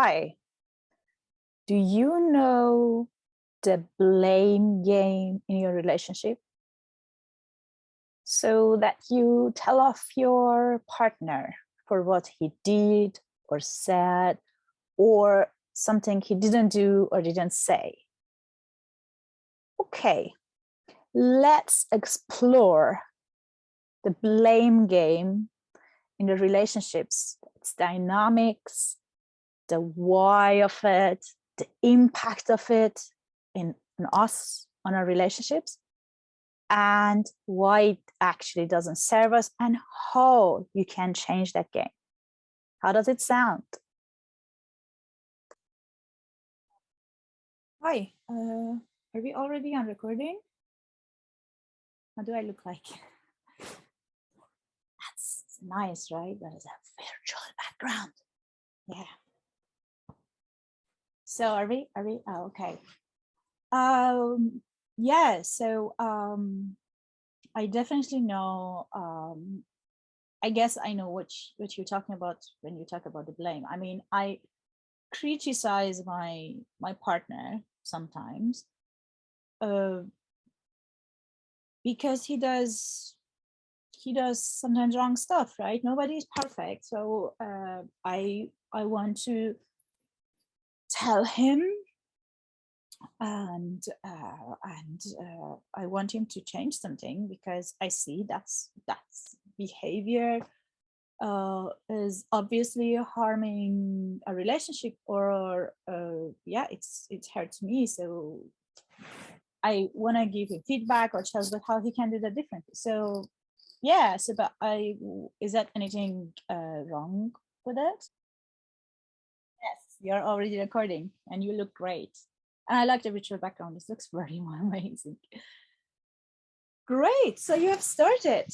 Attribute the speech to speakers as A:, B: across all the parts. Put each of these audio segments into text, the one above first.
A: Hi, do you know the blame game in your relationship? So that you tell off your partner for what he did or said, or something he didn't do or didn't say. Okay, let's explore the blame game in the relationships, its dynamics, the why of it, the impact of it in us, on our relationships, and why it actually doesn't serve us, and how you can change that game. How does it sound? Hi, are we already on recording? How do I look like? That's nice, right? That is a virtual background. Yeah. So are we? Oh, okay. Yeah, so I definitely know, I guess I know what you're talking about when you talk about the blame. I mean, I criticize my partner sometimes, uh, because he does sometimes wrong stuff, right? Nobody's perfect, so I want to tell him, and I want him to change something, because I see that's behavior is obviously harming a relationship, or yeah, it hurts me. So I want to give him feedback or tell him how he can do that differently. So yeah, so but is that anything wrong with it? Yes, you're already recording and you look great. And I like the virtual background. This looks very amazing. Great. So you have started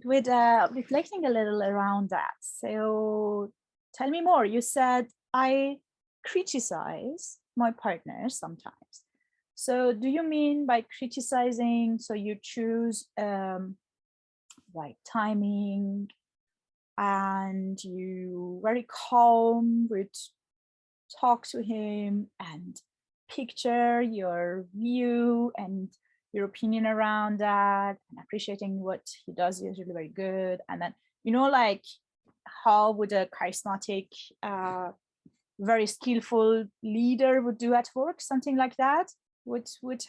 A: with reflecting a little around that. So tell me more. You said I criticize my partner sometimes. So do you mean by criticizing, so you choose right timing, and you very calm would talk to him and picture your view and your opinion around that, and appreciating what he does is really very good, and then like how would a charismatic, very skillful leader would do at work, something like that. Would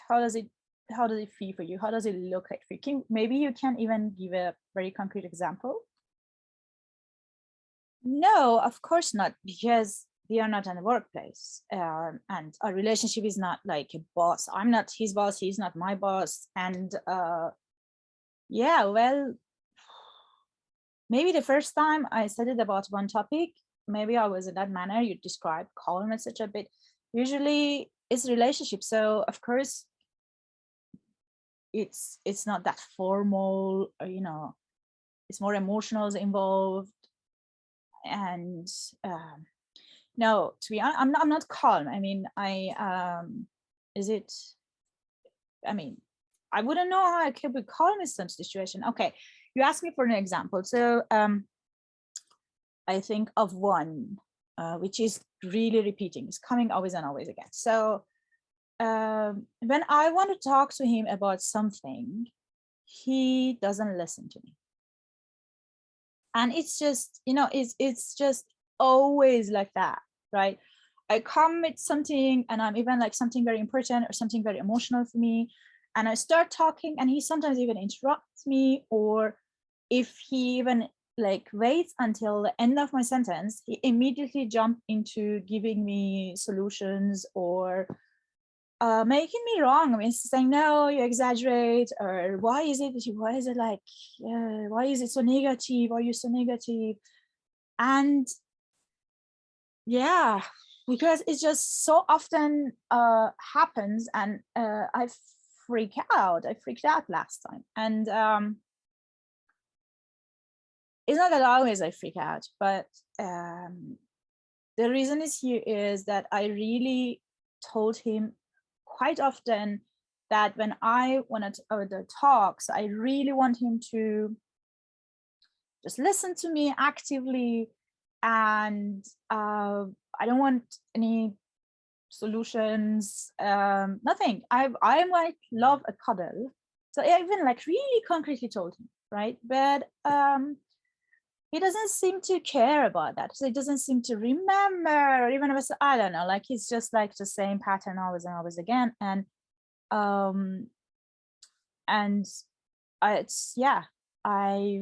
A: how does it feel for you? How does it look like for you? Maybe you can even give a very concrete example. No, of course not, because we are not in a workplace, and our relationship is not like a boss. I'm not his boss, he's not my boss, and yeah, well, maybe the first time I said it about one topic, maybe I was in that manner you described, calm and such a bit. Usually, it's relationship, so of course, it's not that formal, or, it's more emotionals involved, and no, to be honest, I'm not calm. I mean, is it, I mean, I wouldn't know how I could be calm in some situation. Okay, you asked me for an example. So I think of one, which is really repeating. It's coming always and always again. So when I want to talk to him about something, he doesn't listen to me. And it's just, it's just always like that, right? I come with something, and I'm even like something very important or something very emotional for me, and I start talking, and he sometimes even interrupts me, or if he even like waits until the end of my sentence, he immediately jump into giving me solutions, or making me wrong. I mean, saying, no, you exaggerate, or why is it like, why is it so negative? Why are you so negative? And yeah, because it just so often happens, and I freaked out last time. And it's not that always I freak out, but the reason is that I really told him quite often that when I wanted the talks, I really want him to just listen to me actively, and I don't want any solutions, nothing. I might love a cuddle. So I even like really concretely told him, right? But he doesn't seem to care about that. So he doesn't seem to remember, even if it's, I don't know, like he's just like the same pattern always and always again. Um and it's, yeah, I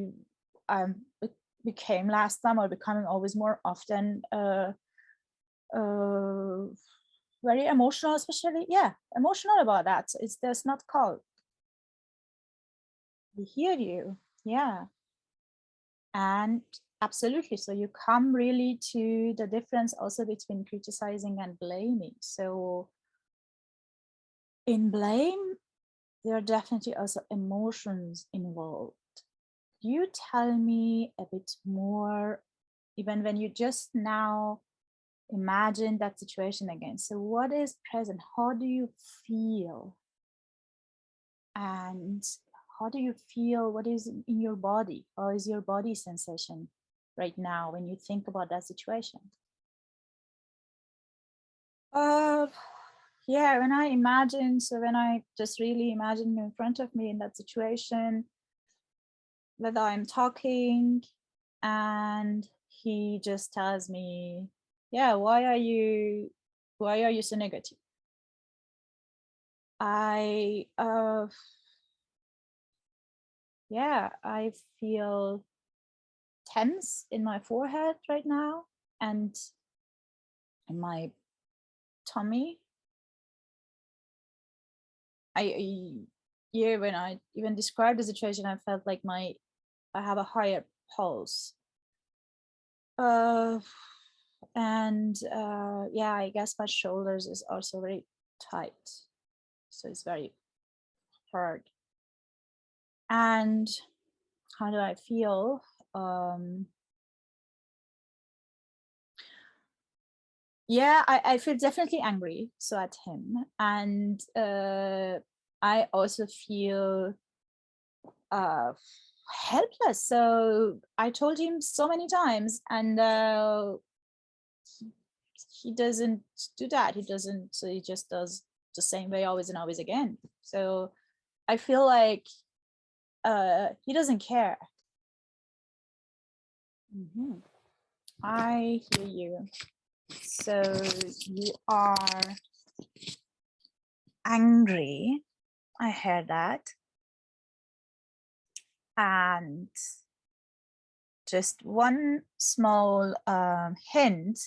A: it became last summer becoming always more often uh very emotional, especially, yeah, emotional about that. It's just not called. We hear you, yeah. And absolutely, so you come really to the difference also between criticizing and blaming. So in blame, there are definitely also emotions involved. You tell me a bit more, even when you just now imagine that situation again. So what is present? How do you feel? And how do you feel? What is in your body? How is your body sensation right now when you think about that situation? Uh, yeah, when I imagine, so when I just really imagine him in front of me in that situation, whether I'm talking and he just tells me, yeah, why are you so negative? I yeah, I feel tense in my forehead right now and in my tummy. Yeah, when I even described the situation, I felt like I have a higher pulse. Uh, and yeah, I guess my shoulders is also very tight, so it's very hard. And how do I feel? Yeah, I feel definitely angry, so at him, and I also feel uh helpless. So I told him so many times, and he doesn't do that. He doesn't. So he just does the same way always and always again. So I feel like he doesn't care. Mm-hmm. I hear you. So you are angry. I heard that. And just one small hint,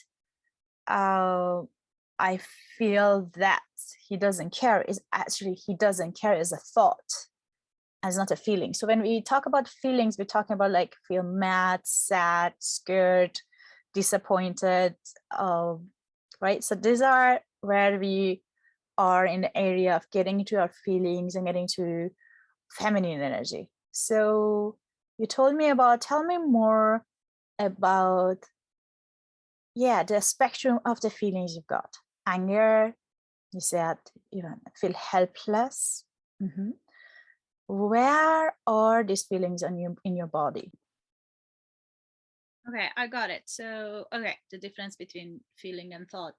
A: I feel that he doesn't care is actually, he doesn't care as a thought, as not a feeling. So when we talk about feelings, we're talking about like feel mad, sad, scared, disappointed, right? So these are where we are in the area of getting into our feelings and getting to feminine energy. So you told me about, tell me more about, yeah, the spectrum of the feelings you've got. Anger, you said even feel helpless. Mm-hmm. Where are these feelings in your body? Okay, I got it. So, okay, the difference between feeling and thought.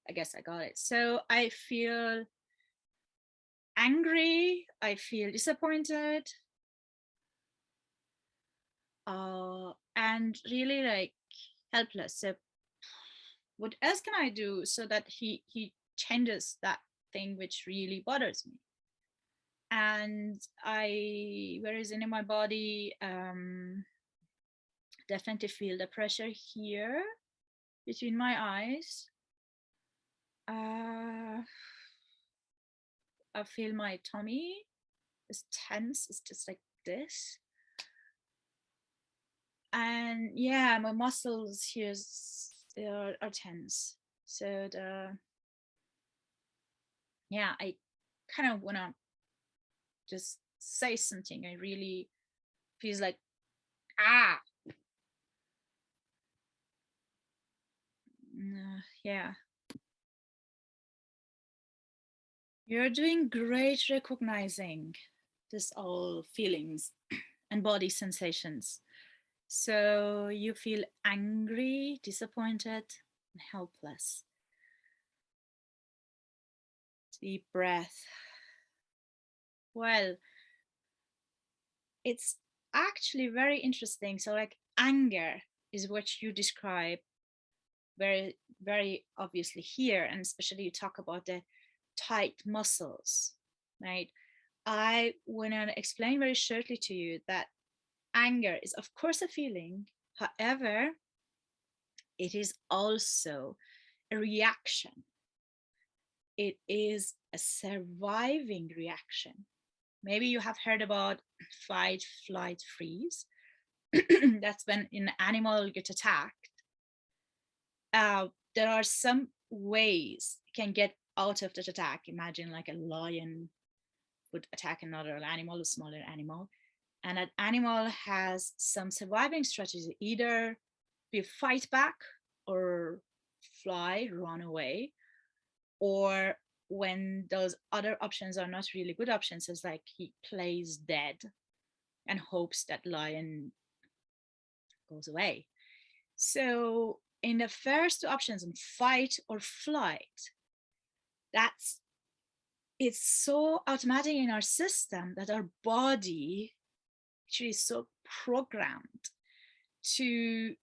A: I guess I got it. So I feel angry, I feel disappointed, and really like helpless. So what else can I do so that he changes that thing which really bothers me? And I, whereas in my body, definitely feel the pressure here between my eyes. I feel my tummy is tense. It's just like this. And yeah, my muscles here are tense. So yeah, I kind of want to just say something. I really feels like, ah, yeah. You're doing great recognizing this all feelings and body sensations. So you feel angry, disappointed, and helpless. Deep breath. Well, it's actually very interesting. So, like, anger is what you describe very, very obviously here, and especially you talk about the tight muscles, right? I want to explain very shortly to you that anger is, of course, a feeling. However, it is also a reaction. It is a surviving reaction. Maybe you have heard about fight, flight, freeze. That's when an animal gets attacked. There are some ways it can get out of that attack. Imagine like a lion would attack another animal, a smaller animal, and that animal has some surviving strategies, either be fight back or fly, run away, or when those other options are not really good options, it's like he plays dead and hopes that lion goes away. So in the first two options, in fight or flight, that's it's so automatic in our system that our body actually is so programmed to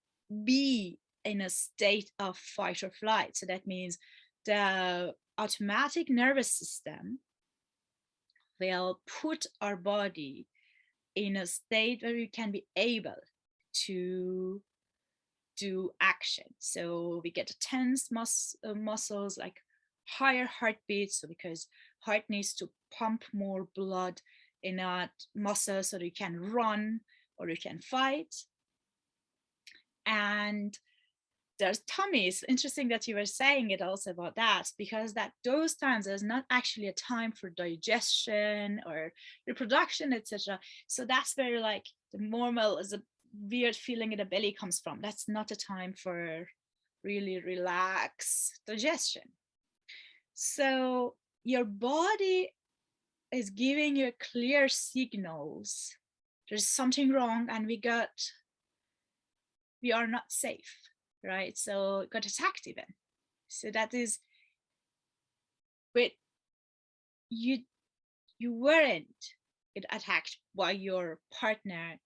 A: be in a state of fight or flight. So that means the automatic nervous system will put our body in a state where we can be able to do action. So we get tense muscles, like higher heartbeats, so because heart needs to pump more blood in that muscle so that you can run or you can fight. And there's tummy. It's interesting that you were saying it also about that, because that those times there's not actually a time for digestion or reproduction, etc. So that's where like the normal is a weird feeling in the belly comes from. That's not a time for really relax digestion. So your body is giving you clear signals. There's something wrong, and we are not safe, right? So got attacked even. So that is, but you you weren't get attacked by your partner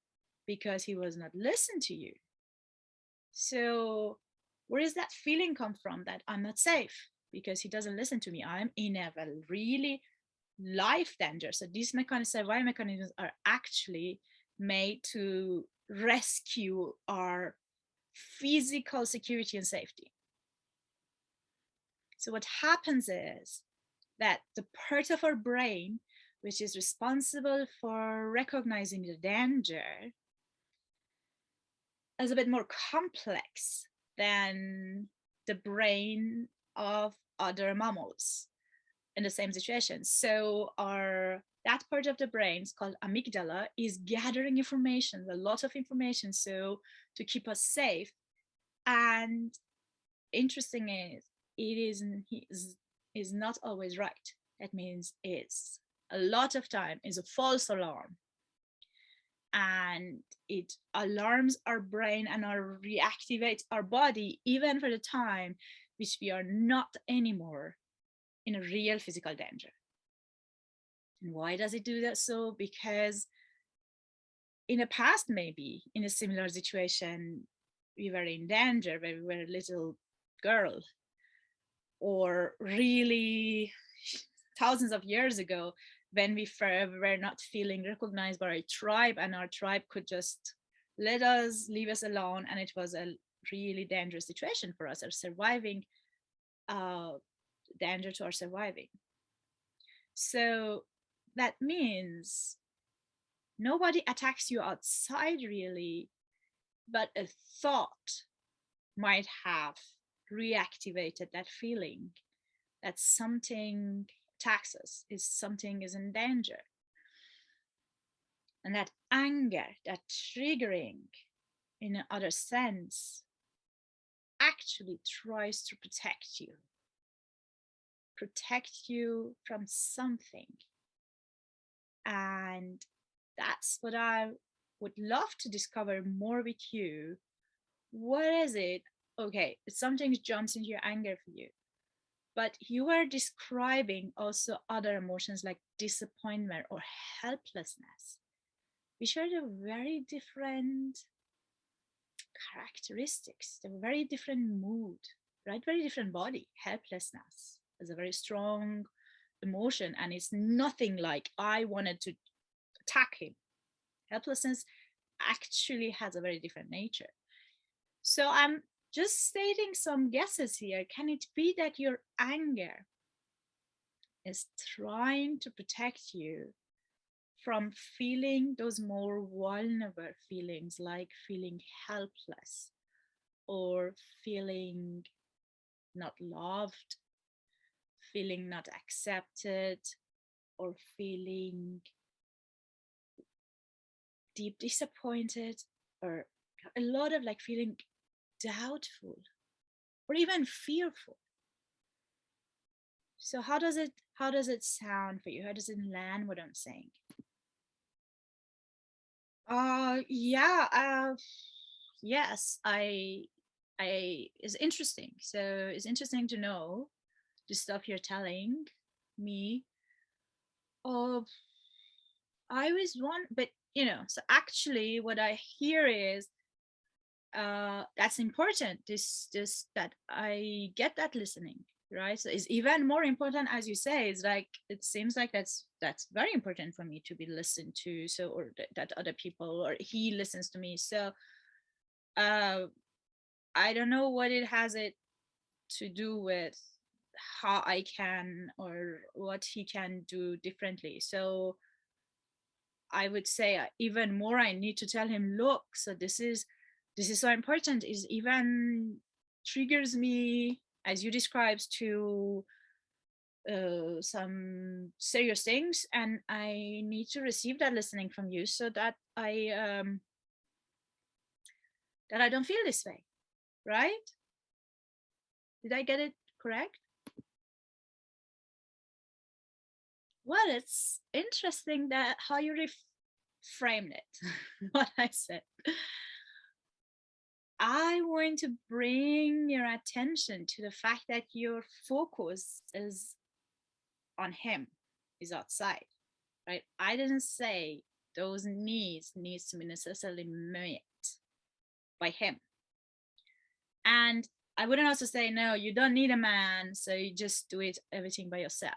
A: because he was not listening to you. So where does that feeling come from, that I'm not safe because he doesn't listen to me? I'm in a really life danger. So these survival mechanisms are actually made to rescue our physical security and safety. So what happens is that the part of our brain which is responsible for recognizing the danger is a bit more complex than the brain of other mammals in the same situation. So our that part of the brain is called amygdala, is gathering information, a lot of information, so to keep us safe. And interesting is not always right. That means it's a lot of time is a false alarm, and it alarms our brain and reactivates our body even for the time which we are not anymore in a real physical danger. And why does it do that? So because in the past, maybe in a similar situation, we were in danger when we were a little girl, or really thousands of years ago when we were not feeling recognized by our tribe, and our tribe could just leave us alone, and it was a really dangerous situation for us, our surviving danger to our surviving. So that means nobody attacks you outside really, but a thought might have reactivated that feeling that something attacks us, something is in danger. And that anger, that triggering in another sense, actually tries to protect you from something. And that's what I would love to discover more with you. What is it? Okay, something jumps into your anger for you, but you are describing also other emotions like disappointment or helplessness, which are the very different characteristics, the very different mood, right? Very different body. Helplessness is a very strong emotion, and it's nothing like I wanted to attack him. Helplessness actually has a very different nature. So I'm just stating some guesses here. Can it be that your anger is trying to protect you from feeling those more vulnerable feelings, like feeling helpless or feeling not loved, feeling not accepted, or feeling deep disappointed, or a lot of like feeling doubtful or even fearful? So how does it sound for you? How does it land what I'm saying? Yeah, yes, I is interesting. So it's interesting to know the stuff you're telling me. Oh, I was one, but so actually what I hear is that's important. This that I get that listening, right? So it's even more important, as you say. It's like it seems like that's very important for me to be listened to. So or that other people or he listens to me. So uh, I don't know what it has it to do with how I can or what he can do differently. So I would say even more I need to tell him, look, so this is so important, is even triggers me as you described to some serious things, and I need to receive that listening from you so that I don't feel this way, right? Did I get it correct? Well, it's interesting that how you framed it, what I said. I want to bring your attention to the fact that your focus is on him, is outside, right? I didn't say those needs to be necessarily met by him. And I wouldn't also say, no, you don't need a man, so you just do it everything by yourself.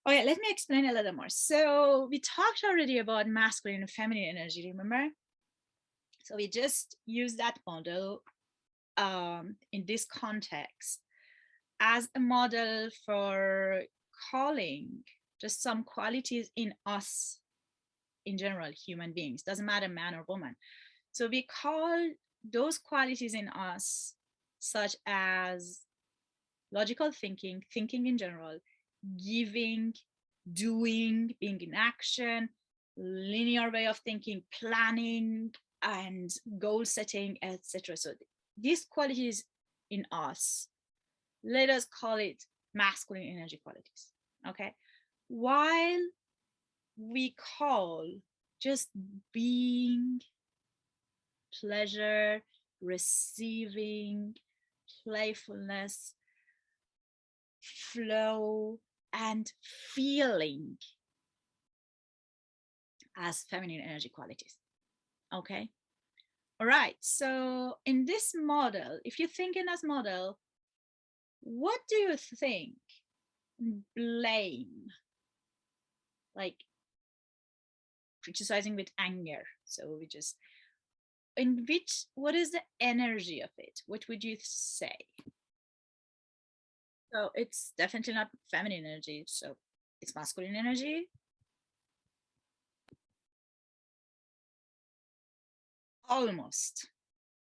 A: Okay, let me explain a little more. So we talked already about masculine and feminine energy, remember? So we just use that model in this context as a model for calling just some qualities in us in general, human beings, doesn't matter man or woman. So we call those qualities in us, such as logical thinking, thinking in general, giving, doing, being in action, linear way of thinking, planning, and goal setting, etc. So these qualities in us, let us call it masculine energy qualities. Okay. While we call just being, pleasure, receiving, playfulness, flow, and feeling as feminine energy qualities. Okay. All right. So in this model, if you think in this model, what do you think blame, like criticizing with anger? So we just, in which, what is the energy of it? What would you say? So it's definitely not feminine energy. So it's masculine energy. Almost.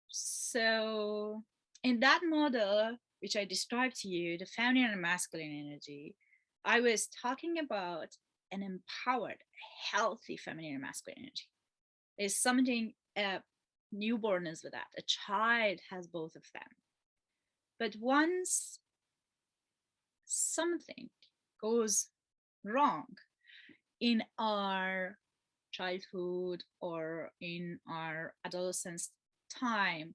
A: So in that model, which I described to you, the feminine and masculine energy, I was talking about an empowered, healthy feminine and masculine energy. There's something a newborn is with that. A child has both of them. But once something goes wrong in our childhood or in our adolescence time,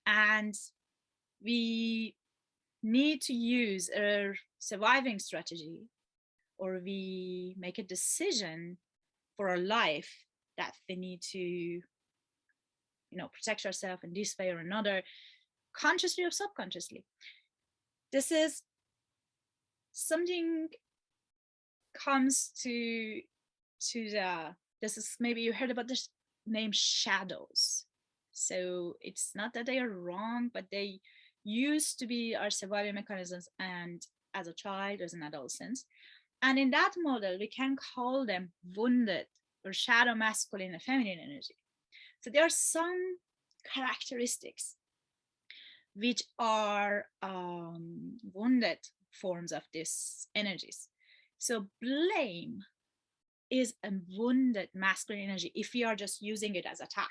A: and we need to use a surviving strategy, or we make a decision for our life that they need to protect ourselves in this way or another, consciously or subconsciously. This is something comes to the, this is, maybe you heard about this name, shadows. So it's not that they are wrong, but they used to be our survival mechanisms, and as a child, as an adolescent. And in that model, we can call them wounded or shadow masculine and feminine energy. So there are some characteristics which are wounded forms of these energies. So blame is a wounded masculine energy if we are just using it as attack,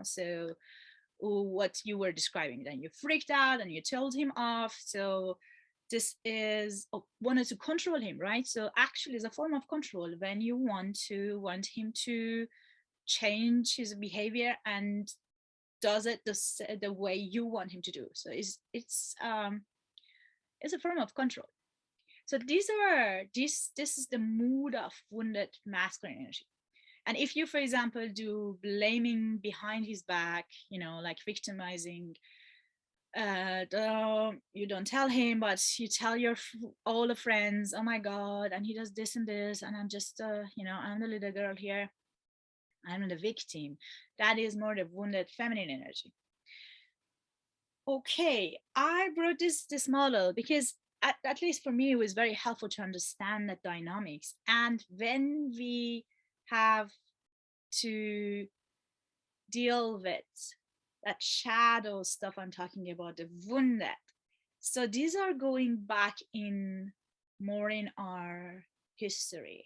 A: so what you were describing, then you freaked out and you told him off. So this is wanted to control him, right? So actually it's a form of control when you want him to change his behavior and does it the way you want him to do. So it's a form of control. So this is the mood of wounded masculine energy. And if you, for example, do blaming behind his back, like victimizing, you don't tell him, but you tell all the friends, oh my God, and he does this and this, and I'm just, I'm the little girl here, I'm the victim. That is more the wounded feminine energy. Okay, I brought this model because at least for me, it was very helpful to understand the dynamics. And when we have to deal with that shadow stuff I'm talking about, the wounded, so these are going back in more in our history.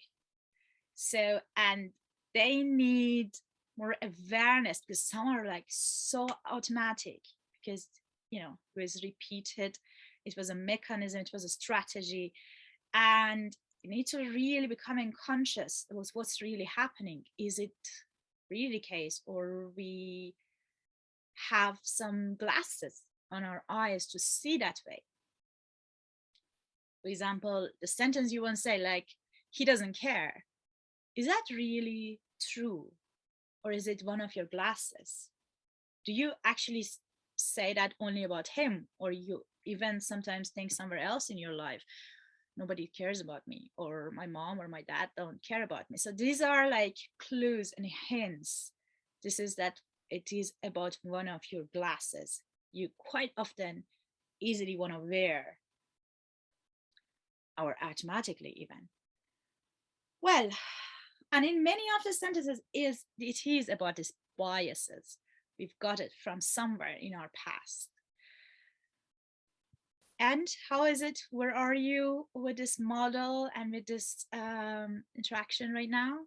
A: So, and they need more awareness because some are like so automatic because it was repeated, it was a mechanism, it was a strategy, and you need to really becoming conscious of what's really happening. Is it really the case, or we have some glasses on our eyes to see that way? For example, the sentence you once say, like, he doesn't care, is that really true, or is it one of your glasses? Do you actually say that only about him, or you even sometimes think somewhere else in your life, nobody cares about me, or my mom or my dad don't care about me? So these are like clues and hints. This is that it is about one of your glasses you quite often easily want to wear, or automatically even. Well, and in many of the sentences it is about these biases. We've got it from somewhere in our past. And how is it? Where are you with this model and with this interaction right now?